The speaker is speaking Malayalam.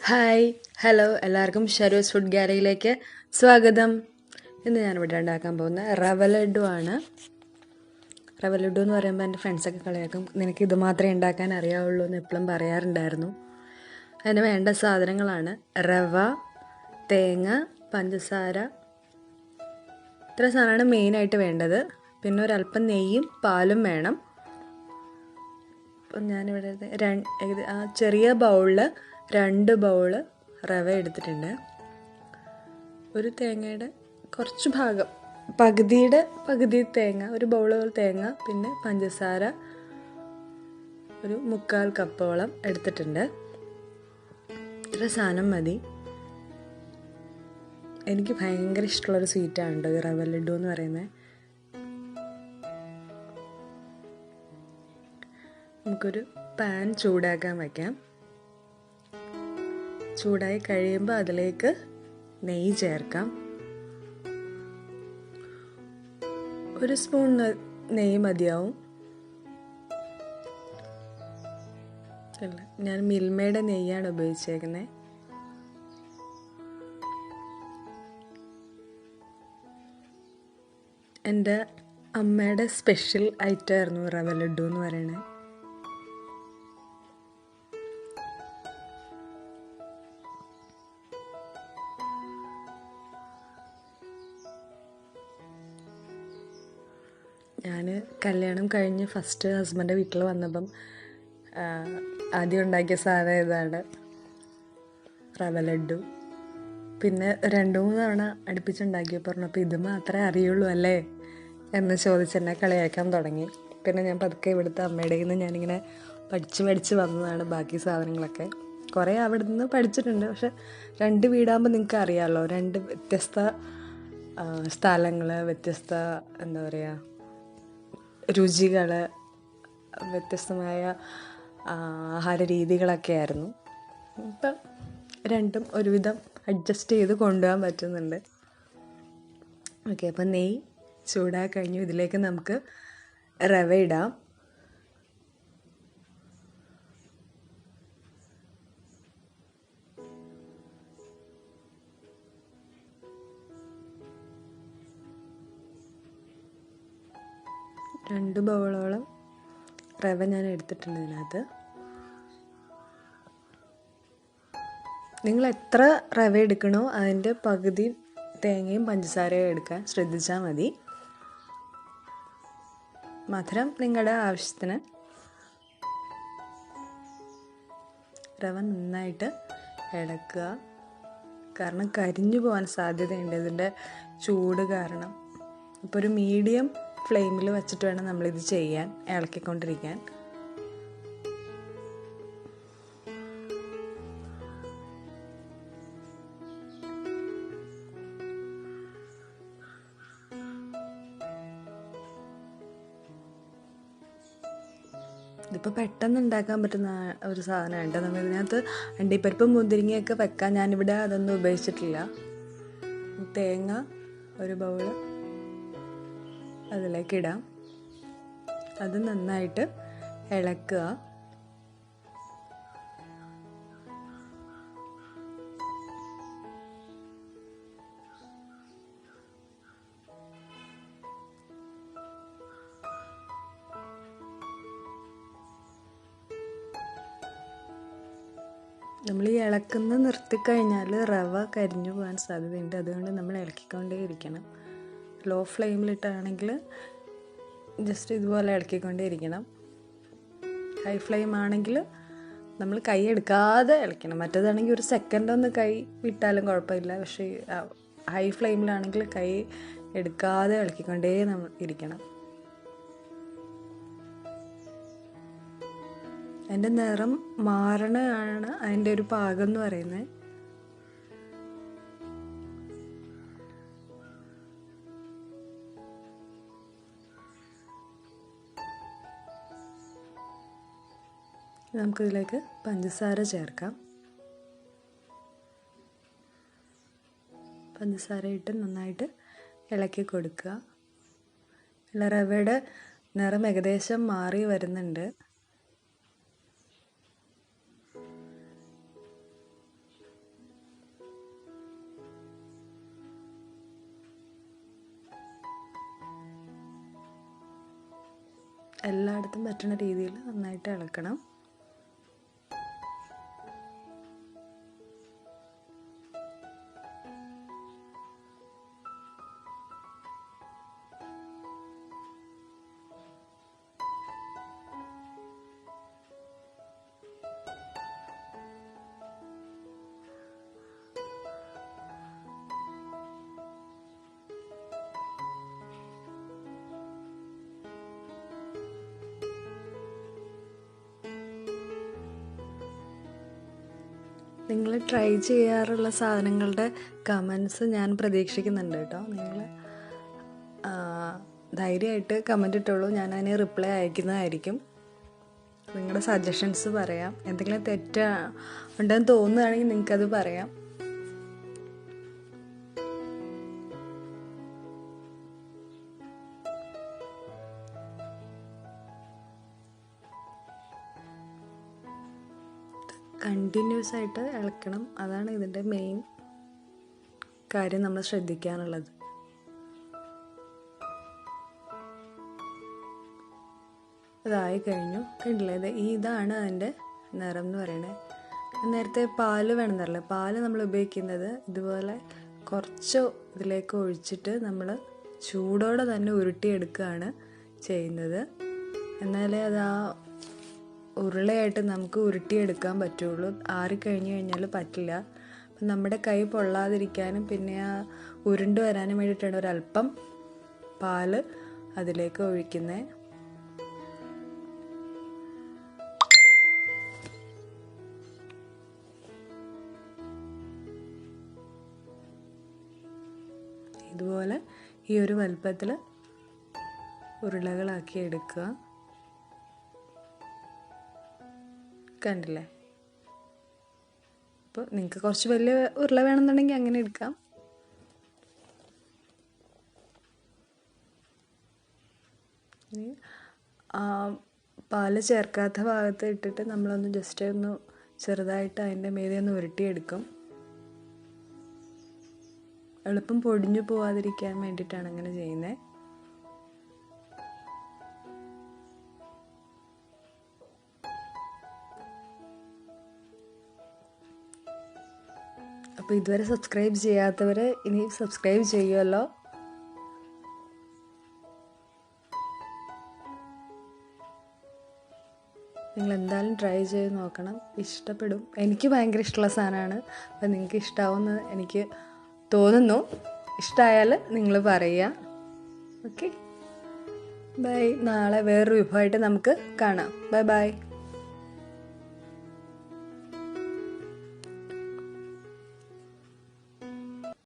ഹായ് ഹലോ എല്ലാവർക്കും ഷരൂസ് ഫുഡ് ഗാലറിയിലേക്ക് സ്വാഗതം. ഇന്ന് ഞാനിവിടെ ഉണ്ടാക്കാൻ പോകുന്ന റവ ലഡു ആണ്. റവ ലഡു എന്ന് പറയുമ്പോൾ എൻ്റെ ഫ്രണ്ട്സൊക്കെ കളിയാക്കും, നിനക്ക് ഇത് മാത്രമേ ഉണ്ടാക്കാൻ അറിയാവുള്ളൂ എന്ന് എപ്പോഴും പറയാറുണ്ടായിരുന്നു. അതിന് വേണ്ട സാധനങ്ങളാണ് റവ, തേങ്ങ, പഞ്ചസാര, ഇത്ര സാധനമാണ് മെയിനായിട്ട് വേണ്ടത്. പിന്നെ ഒരല്പം നെയ്യും പാലും വേണം. അപ്പം ഞാനിവിടെ ആ ചെറിയ ബൗളിൽ 2 ബൗള് റവ എടുത്തിട്ടുണ്ട്. ഒരു തേങ്ങയുടെ കുറച്ച് ഭാഗം, പകുതി തേങ്ങ, ഒരു ബൗള് തേങ്ങ, പിന്നെ പഞ്ചസാര ഒരു 3/4 കപ്പോളം എടുത്തിട്ടുണ്ട്. ഇത്ര സാധനം മതി. എനിക്ക് ഭയങ്കര ഇഷ്ടമുള്ളൊരു സ്വീറ്റാണ് കേട്ടോ ഈ റവ ലഡു എന്ന് പറയുന്നത്. നമുക്കൊരു പാൻ ചൂടാക്കാൻ വയ്ക്കാം. ചൂടായി കഴിയുമ്പോൾ അതിലേക്ക് നെയ്യ് ചേർക്കാം. 1 സ്പൂൺ നെയ്യ് മതിയാവും. അല്ല, ഞാൻ മിൽമയുടെ നെയ്യാണ് ഉപയോഗിച്ചേക്കുന്നത്. എൻ്റെ അമ്മയുടെ സ്പെഷ്യൽ ഐറ്റമായിരുന്നു റവ ലഡു എന്ന് പറയണേ. ഞാൻ കല്യാണം കഴിഞ്ഞ് ഫസ്റ്റ് ഹസ്ബൻഡ് വീട്ടിൽ വന്നപ്പം ആദ്യം ഉണ്ടാക്കിയ സാധനം ഇതാണ്, റവ ലഡു. പിന്നെ 2-3 തവണ അടുപ്പിച്ചുണ്ടാക്കിയപ്പോൾ പറഞ്ഞപ്പോൾ ഇത് മാത്രമേ അറിയുള്ളൂ അല്ലേ എന്ന് ചോദിച്ചെന്നെ കളിയാക്കാൻ തുടങ്ങി. പിന്നെ ഞാൻ പതുക്കെ ഇവിടുത്തെ അമ്മയുടെ നിന്ന് ഞാനിങ്ങനെ പഠിച്ച് വന്നതാണ് ബാക്കി സാധനങ്ങളൊക്കെ. കുറേ അവിടെ നിന്ന് പഠിച്ചിട്ടുണ്ട്. പക്ഷെ 2 വീടാകുമ്പോൾ നിങ്ങൾക്ക് അറിയാമല്ലോ, 2 വ്യത്യസ്ത സ്ഥലങ്ങൾ, വ്യത്യസ്ത എന്താ പറയുക രുചികൾ, വ്യത്യസ്തമായ ആഹാര രീതികളൊക്കെ ആയിരുന്നു. ഇപ്പം രണ്ടും ഒരുവിധം അഡ്ജസ്റ്റ് ചെയ്ത് കൊണ്ടുപോകാൻ പറ്റുന്നുണ്ട്. ഓക്കെ, അപ്പം നെയ്യ് ചൂടായി കഴിഞ്ഞു. ഇതിലേക്ക് നമുക്ക് റവ ഇടാം. രണ്ട് ബൗളോളം റവ ഞാൻ എടുത്തിട്ടുണ്ട് ഇതിനകത്ത്. നിങ്ങൾ എത്ര റവ എടുക്കണോ അതിൻ്റെ പകുതി തേങ്ങയും പഞ്ചസാരയും എടുക്കാൻ ശ്രദ്ധിച്ചാൽ മതി. മധുരം നിങ്ങളുടെ ആവശ്യത്തിന്. റവ നന്നായിട്ട് ഇളക്കുക, കാരണം കരിഞ്ഞു പോകാൻ സാധ്യതയുണ്ട് ഇതിൻ്റെ ചൂട് കാരണം. ഇപ്പോൾ ഒരു മീഡിയം ഫ്ലെയിമിൽ വെച്ചിട്ട് വേണം നമ്മളിത് ചെയ്യാൻ, ഇളക്കിക്കൊണ്ടിരിക്കാൻ. ഇതിപ്പോൾ പെട്ടെന്ന് ഉണ്ടാക്കാൻ പറ്റുന്ന ഒരു സാധനമുണ്ട്. നമ്മൾ ഇതിനകത്ത് അണ്ടിപ്പരിപ്പും മുന്തിരിങ്ങയൊക്കെ വെക്കാൻ ഞാനിവിടെ അതൊന്നും ഉപയോഗിച്ചിട്ടില്ല. തേങ്ങ ഒരു ബൗള് അതിലേക്ക് ഇടാം. അത് നന്നായിട്ട് ഇളക്കുക. നമ്മൾ ഈ ഇളക്കുന്ന നിർത്തിക്കഴിഞ്ഞാൽ റവ കരിഞ്ഞു പോകാൻ സാധ്യതയുണ്ട്. അതുകൊണ്ട് നമ്മൾ ഇളക്കിക്കൊണ്ടേ ഇരിക്കണം. ലോ ഫ്ലെയിമിലിട്ടാണെങ്കിൽ ജസ്റ്റ് ഇതുപോലെ ഇളക്കിക്കൊണ്ടേ ഇരിക്കണം. ഹൈ ഫ്ലെയിം ആണെങ്കിൽ നമ്മൾ കൈ എടുക്കാതെ ഇളക്കണം. മറ്റേതാണെങ്കിൽ ഒരു സെക്കൻഡൊന്ന് കൈ വിട്ടാലും കുഴപ്പമില്ല. പക്ഷേ ഹൈ ഫ്ലെയിമിലാണെങ്കിൽ കൈ എടുക്കാതെ ഇളക്കിക്കൊണ്ടേ നമ്മൾ ഇരിക്കണം. അതിൻ്റെ നിറം മാറണതാണ് അതിൻ്റെ ഒരു പാകം എന്ന് പറയുന്നത്. നമുക്കിതിലേക്ക് പഞ്ചസാര ചേർക്കാം. പഞ്ചസാര ഇട്ട് നന്നായിട്ട് ഇളക്കി കൊടുക്കുക. റവയുടെ നിറം ഏകദേശം മാറി വരുന്നുണ്ട്. എല്ലായിടത്തും പറ്റുന്ന രീതിയിൽ നന്നായിട്ട് ഇളക്കണം. നിങ്ങൾ ട്രൈ ചെയ്യാറുള്ള സാധനങ്ങളുടെ കമൻസ് ഞാൻ പ്രതീക്ഷിക്കുന്നുണ്ട് കേട്ടോ. നിങ്ങൾ ധൈര്യമായിട്ട് കമൻ്റ് ഇട്ടോളൂ, ഞാൻ അതിന് റിപ്ലൈ അയക്കുന്നതായിരിക്കും. നിങ്ങളുടെ സജഷൻസ് പറയാം. എന്തെങ്കിലും ഉണ്ടെന്ന് തോന്നുകയാണെങ്കിൽ നിങ്ങൾക്കത് പറയാം. കണ്ടിന്യൂസ് ആയിട്ട് ഇളക്കണം, അതാണ് ഇതിൻ്റെ മെയിൻ കാര്യം നമ്മൾ ശ്രദ്ധിക്കാനുള്ളത്. അതായി കഴിഞ്ഞു, കണ്ടില്ലേ? ഇതാണ് അതിൻ്റെ നിറം എന്ന് പറയുന്നത്. നേരത്തെ പാല് വേണമെന്നറിയില്ല, പാല് നമ്മൾ ഉപയോഗിക്കുന്നത് ഇതുപോലെ കുറച്ച് ഇതിലേക്ക് ഒഴിച്ചിട്ട് നമ്മൾ ചൂടോടെ തന്നെ ഉരുട്ടിയെടുക്കുകയാണ് ചെയ്യുന്നത്. എന്നാലേ അത് ആ ഉരുളയായിട്ട് നമുക്ക് ഉരുട്ടിയെടുക്കാൻ പറ്റുള്ളൂ. ആറിക്കഴിഞ്ഞ് കഴിഞ്ഞാൽ പറ്റില്ല. അപ്പം നമ്മുടെ കൈ പൊള്ളാതിരിക്കാനും പിന്നെ ആ ഉരുണ്ട് വരാനും വേണ്ടിയിട്ടാണ് ഒരല്പം പാല് അതിലേക്ക് ഒഴിക്കുന്നത്. ഇതുപോലെ ഈ ഒരു വലുപ്പത്തിൽ ഉരുളകളാക്കി എടുക്കുക. കണ്ടില്ലേ? അപ്പോൾ നിങ്ങൾക്ക് കുറച്ച് വലിയ ഉരുള വേണമെന്നുണ്ടെങ്കിൽ അങ്ങനെ എടുക്കാം. ഇനി പാല് ചേർക്കാത്ത ഭാഗത്ത് ഇട്ടിട്ട് നമ്മളൊന്ന് ജസ്റ്റ് ഒന്ന് ചെറുതായിട്ട് അതിൻ്റെ മീതെ ഒന്ന് ഉരുട്ടിയെടുക്കും. എളുപ്പം പൊടിഞ്ഞു പോവാതിരിക്കാൻ വേണ്ടിയിട്ടാണ് അങ്ങനെ ചെയ്യുന്നത്. അപ്പോൾ ഇതുവരെ സബ്സ്ക്രൈബ് ചെയ്യാത്തവർ ഇനി സബ്സ്ക്രൈബ് ചെയ്യുമല്ലോ. നിങ്ങൾ എന്തായാലും ട്രൈ ചെയ്ത് നോക്കണം, ഇഷ്ടപ്പെടും. എനിക്ക് ഭയങ്കര ഇഷ്ടമുള്ള സാധനമാണ്. അപ്പോൾ നിങ്ങൾക്ക് ഇഷ്ടമാവുമെന്ന് എനിക്ക് തോന്നുന്നു. ഇഷ്ടമായാൽ നിങ്ങൾ പറയുക. Okay, bye. നാളെ വേറൊരു വിഭവമായിട്ട് നമുക്ക് കാണാം. Bye by.